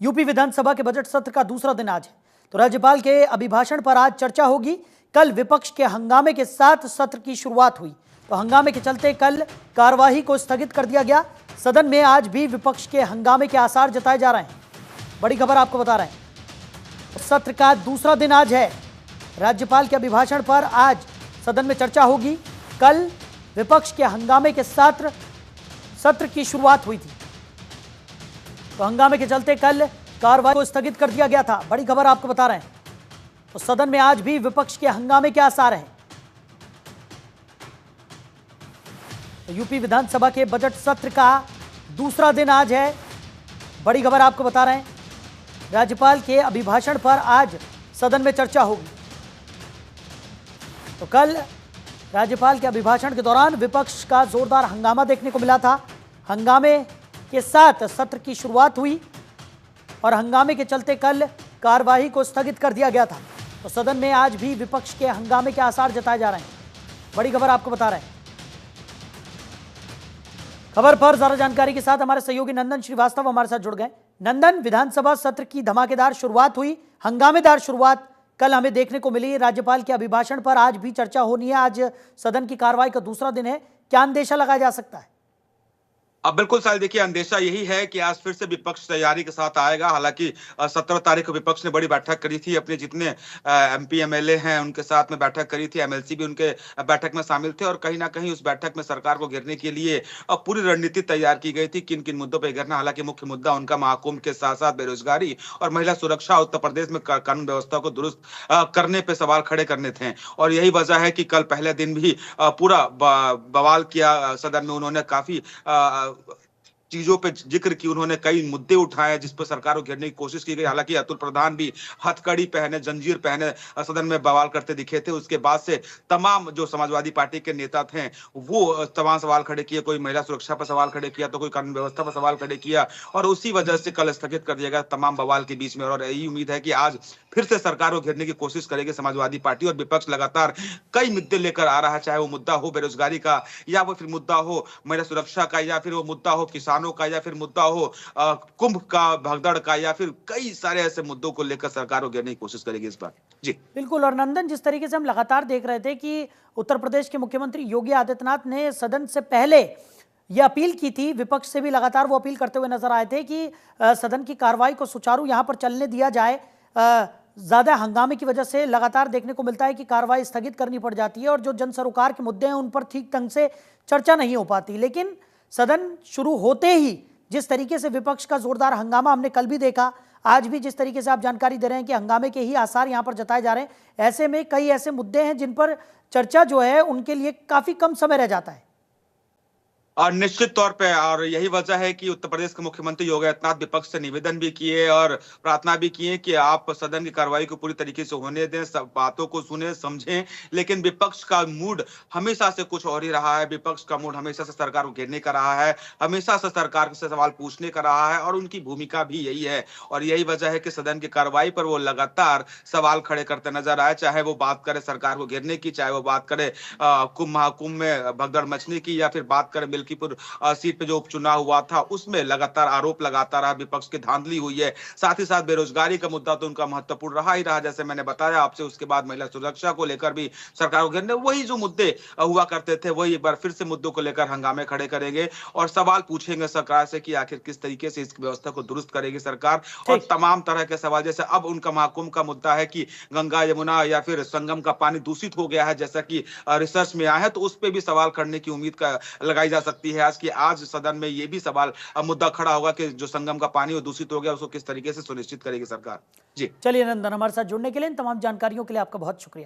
UP विधानसभा के budget सत्र का दूसरा दिन आज है, तो राज्यपाल के अभिभाषण पर आज चर्चा होगी। कल विपक्ष के हंगामे के साथ सत्र की शुरुआत हुई, तो हंगामे के चलते कल कार्यवाही को स्थगित कर दिया गया। सदन में आज भी विपक्ष के हंगामे के आसार जताए जा रहे हैं। बड़ी खबर आपको बता रहे हैं, सत्र का दूसरा दिन आज है। राज्यपाल के अभिभाषण पर आज सदन में चर्चा होगी। कल विपक्ष के हंगामे के साथ सत्र की शुरुआत हुई थी, तो हंगामे के चलते कल कार्रवाई को स्थगित कर दिया गया था। बड़ी खबर आपको बता रहे हैं, तो सदन में आज भी विपक्ष के हंगामे के आसार हैं। तो यूपी विधानसभा के बजट सत्र का दूसरा दिन आज है। बड़ी खबर आपको बता रहे हैं, राज्यपाल के अभिभाषण पर आज सदन में चर्चा होगी। तो कल राज्यपाल के अभिभाषण के दौरान विपक्ष का जोरदार हंगामा देखने को मिला था। हंगामे के साथ सत्र की शुरुआत हुई और हंगामे के चलते कल कार्यवाही को स्थगित कर दिया गया था। तो सदन में आज भी विपक्ष के हंगामे के आसार जताए जा रहे हैं। बड़ी खबर आपको बता रहे हैं। खबर पर ज्यादा जानकारी के साथ हमारे सहयोगी नंदन श्रीवास्तव हमारे साथ जुड़ गए। नंदन, विधानसभा सत्र की धमाकेदार शुरुआत हुई, हंगामेदार शुरुआत कल हमें देखने को मिली। राज्यपाल के अभिभाषण पर आज भी चर्चा होनी है। आज सदन की कार्रवाई का दूसरा दिन है, क्या अंदेशा लगाया जा सकता है? अब बिल्कुल साल देखिए, अंदेशा यही है कि आज फिर से विपक्ष तैयारी के साथ आएगा। हालांकि 17 तारीख को विपक्ष ने बड़ी बैठक करी थी, अपने जितने एमपी एमएलए हैं उनके साथ में बैठक करी थी। एमएलसी भी उनके बैठक में शामिल थे और कहीं ना कहीं उस बैठक में सरकार को घेरने के लिए पूरी रणनीति तैयार की गई थी, किन किन मुद्दों पर घेरना। हालांकि मुख्य मुद्दा उनका महाकुंभ के साथ साथ बेरोजगारी और महिला सुरक्षा, उत्तर प्रदेश में कानून व्यवस्था को दुरुस्त करने पर सवाल खड़े करने थे। और यही वजह है कि कल पहले दिन भी पूरा बवाल किया सदन में। उन्होंने काफी चीजों पे जिक्र की, उन्होंने कई मुद्दे उठाए जिस पर सरकार को घेरने की कोशिश की गई। हालांकि अतुल प्रधान भी हथकड़ी पहने, जंजीर पहने सदन में बवाल करते दिखे थे। उसके बाद से तमाम जो समाजवादी पार्टी के नेता थे वो तमाम सवाल खड़े किए। कोई महिला सुरक्षा पर सवाल खड़े किया, तो कोई कानून व्यवस्था पर सवाल खड़े किया, और उसी वजह से कल स्थगित कर दिया गया तमाम बवाल के बीच में। और यही उम्मीद है कि आज फिर से सरकार को घेरने की कोशिश करेगी समाजवादी पार्टी। और विपक्ष लगातार कई मुद्दे लेकर आ रहा है, चाहे वो मुद्दा हो बेरोजगारी का, या वो फिर मुद्दा हो महिला सुरक्षा का, या फिर वो मुद्दा हो किसानों का, या फिर मुद्दा हो कुंभ का, भगदड़ का, या फिर कई सारे ऐसे मुद्दों को लेकर सरकार को घेरने की कोशिश करेगी इस बार। जी बिल्कुल। और नंदन, जिस तरीके से हम लगातार देख रहे थे कि उत्तर प्रदेश के मुख्यमंत्री योगी आदित्यनाथ ने सदन से पहले यह अपील की थी, विपक्ष से भी लगातार वो अपील करते हुए नजर आए थे कि सदन की कार्रवाई को सुचारू यहां पर चलने दिया जाए। ज्यादा हंगामे की वजह से लगातार देखने को मिलता है कि कार्रवाई स्थगित करनी पड़ जाती है और जो जन सरोकार के मुद्दे हैं उन पर ठीक ढंग से चर्चा नहीं हो पाती। लेकिन सदन शुरू होते ही जिस तरीके से विपक्ष का जोरदार हंगामा हमने कल भी देखा, आज भी जिस तरीके से आप जानकारी दे रहे हैं कि हंगामे के ही आसार यहां पर जताए जा रहे हैं, ऐसे में कई ऐसे मुद्दे हैं जिन पर चर्चा जो है उनके लिए काफी कम समय रह जाता है। और निश्चित तौर पे, और यही वजह है कि उत्तर प्रदेश के मुख्यमंत्री योगी आदित्यनाथ विपक्ष से निवेदन भी किए और प्रार्थना भी किए कि आप सदन की कार्रवाई को पूरी तरीके से होने दें, सब बातों को सुने समझें। लेकिन विपक्ष का मूड हमेशा से कुछ और ही रहा है। विपक्ष का मूड हमेशा से सरकार को घेरने का रहा है, हमेशा से सरकार से सवाल पूछने का रहा है, और उनकी भूमिका भी यही है। और यही वजह है कि सदन की कार्रवाई पर वो लगातार सवाल खड़े करते नजर आए, चाहे वो बात करे सरकार को घेरने की, चाहे वो बात करे कुंभ महाकुंभ में भगदड़ मचने की, या फिर बात करे मिल्कीपुर सीट पे जो उपचुनाव हुआ था उसमें लगातार आरोप लगाता रहा विपक्ष की धांधली हुई है। साथ ही साथ बेरोजगारी का मुद्दा तो उनका महत्वपूर्ण रहा ही रहा, जैसे मैंने बताया आपसे। उसके बाद महिला सुरक्षा को लेकर भी सरकार को घेरने, वही जो मुद्दे हुआ करते थे वही एक बार फिर से मुद्दों को लेकर हंगामे खड़े करेंगे और सवाल पूछेंगे सरकार से कि आखिर किस तरीके से इस व्यवस्था को दुरुस्त करेगी सरकार। और तमाम तरह के सवाल, जैसे अब उनका महाकुंभ का मुद्दा है कि गंगा यमुना या फिर संगम का पानी दूषित हो गया है, जैसा कि रिसर्च में आया है, तो उस पर भी सवाल करने की उम्मीद लगाई जा सकती है कि आज सदन में ये भी सवाल मुद्दा खड़ा होगा कि जो संगम का पानी वो दूषित हो गया उसको किस तरीके से सुनिश्चित करेगी सरकार। जी चलिए नंदन, हमारे साथ जुड़ने के लिए, इन तमाम जानकारियों के लिए आपका बहुत शुक्रिया।